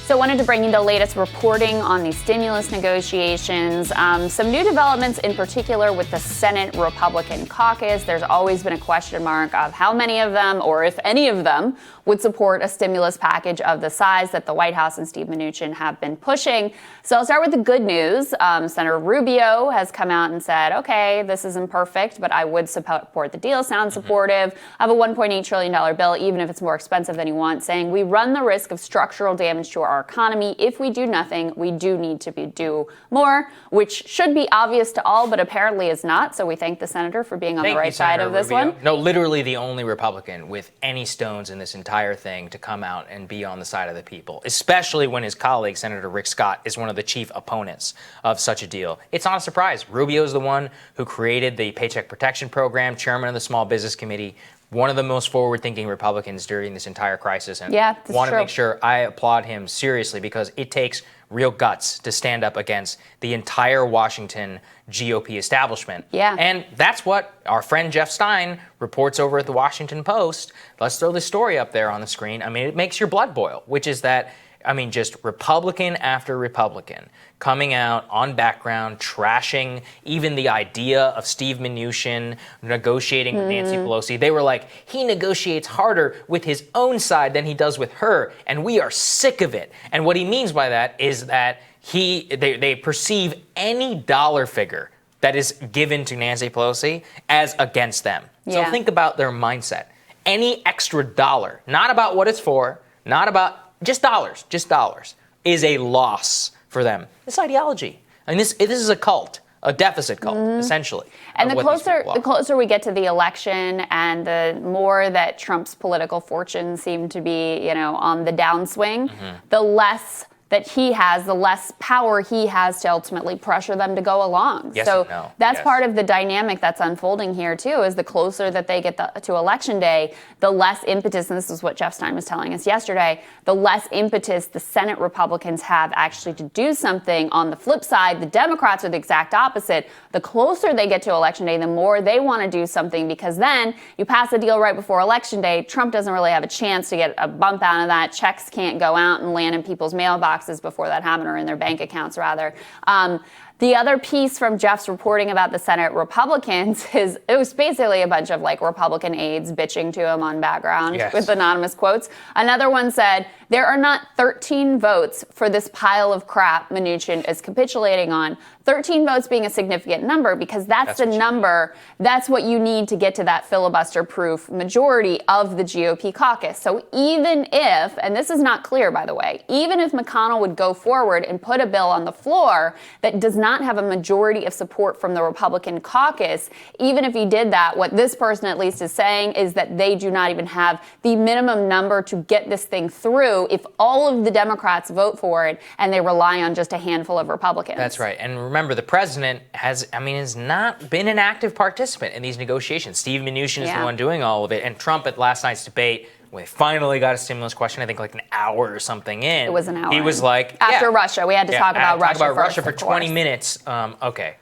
So I wanted to bring you the latest reporting on these stimulus negotiations. Some new developments in particular with the Senate Republican caucus. There's always been a question mark of how many of them, or if any of them, would support a stimulus package of the size that the White House and Steve Mnuchin have been pushing. So I'll start with the good news. Senator Rubio has come out and said, okay, this isn't perfect, but I would support the deal. Sounds supportive of a $1.8 trillion bill, even if it's more expensive than you want, saying we run the risk of structural damage to our economy. If we do nothing, we do need to do more, which should be obvious to all, but apparently is not. So we thank the senator for being on the right side of this one. No, literally the only Republican with any stones in this entire thing to come out and be on the side of the people, especially when his colleague, Senator Rick Scott, is one of the chief opponents of such a deal. It's not a surprise. Rubio is the one who created the Paycheck Protection Program, chairman of the Small Business Committee, one of the most forward-thinking Republicans during this entire crisis. And want to make sure I applaud him seriously because it takes real guts to stand up against the entire Washington GOP establishment. And that's what our friend Jeff Stein reports over at the Washington Post. Let's throw this story up there on the screen. I mean, it makes your blood boil, which is that, I mean, just Republican after Republican coming out on background, trashing even the idea of Steve Mnuchin negotiating with Nancy Pelosi. They were like, he negotiates harder with his own side than he does with her, and we are sick of it. And what he means by that is that they perceive any dollar figure that is given to Nancy Pelosi as against them. So think about their mindset. Any extra dollar, not about what it's for, not about just dollars, is a loss for them. This ideology. I mean, this is a cult, a deficit cult, essentially. And the closer we get to the election and the more that Trump's political fortunes seem to be, on the downswing, the less that he has, the less power he has to ultimately pressure them to go along. That's part of the dynamic that's unfolding here, too, is the closer that they get to Election Day, the less impetus, and this is what Jeff Stein was telling us yesterday, the less impetus the Senate Republicans have actually to do something. On the flip side, the Democrats are the exact opposite. The closer they get to Election Day, the more they want to do something, because then you pass a deal right before Election Day, Trump doesn't really have a chance to get a bump out of that. Checks can't go out and land in people's mailboxes before that happened, or in their bank accounts, rather. The other piece from Jeff's reporting about the Senate Republicans is it was basically a bunch of Republican aides bitching to him on background with anonymous quotes. Another one said, there are not 13 votes for this pile of crap Mnuchin is capitulating on. 13 votes being a significant number because that's the number, that's what you need to get to that filibuster-proof majority of the GOP caucus. So even if, and this is not clear, by the way, even if McConnell would go forward and put a bill on the floor that does not have a majority of support from the Republican caucus, even if he did that, what this person at least is saying is that they do not even have the minimum number to get this thing through if all of the Democrats vote for it and they rely on just a handful of Republicans. That's right. And remember, the president has not been an active participant in these negotiations. Steve Mnuchin is the one doing all of it. And Trump at last night's debate, when they finally got a stimulus question, I think an hour or something in. It was an hour. He was like, after Russia, we had to talk about Russia for 20 minutes. Okay.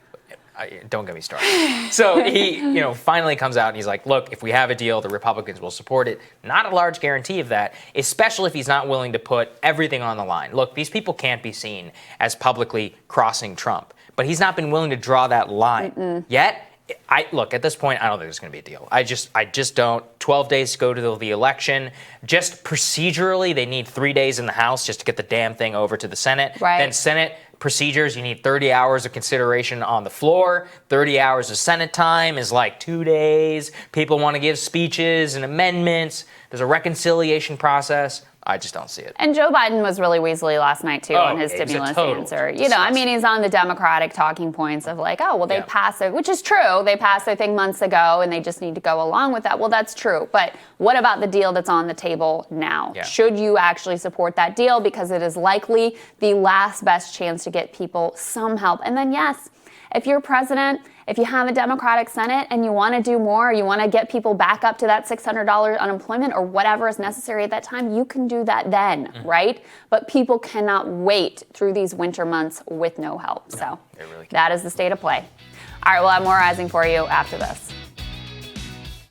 Don't get me started. So he, finally comes out and he's like, look, if we have a deal, the Republicans will support it. Not a large guarantee of that, especially if he's not willing to put everything on the line. Look, these people can't be seen as publicly crossing Trump, but he's not been willing to draw that line yet. At this point, I don't think there's going to be a deal. I just don't. 12 days to go to the election. Just procedurally, they need 3 days in the House just to get the damn thing over to the Senate. Right. Then Senate procedures, you need 30 hours of consideration on the floor. 30 hours of Senate time is 2 days. People want to give speeches and amendments. There's a reconciliation process. I just don't see it. And Joe Biden was really weaselly last night, too, on his stimulus answer. He's on the Democratic talking points of they passed it, which is true. They passed, I think, months ago, and they just need to go along with that. Well, that's true. But what about the deal that's on the table now? Yeah. Should you actually support that deal? Because it is likely the last best chance to get people some help. And then, yes, if you're president, if you have a Democratic Senate and you want to do more, you want to get people back up to that $600 unemployment or whatever is necessary at that time, you can do that then, right? But people cannot wait through these winter months with no help. So that is the state of play. All right, we'll have more Rising for you after this.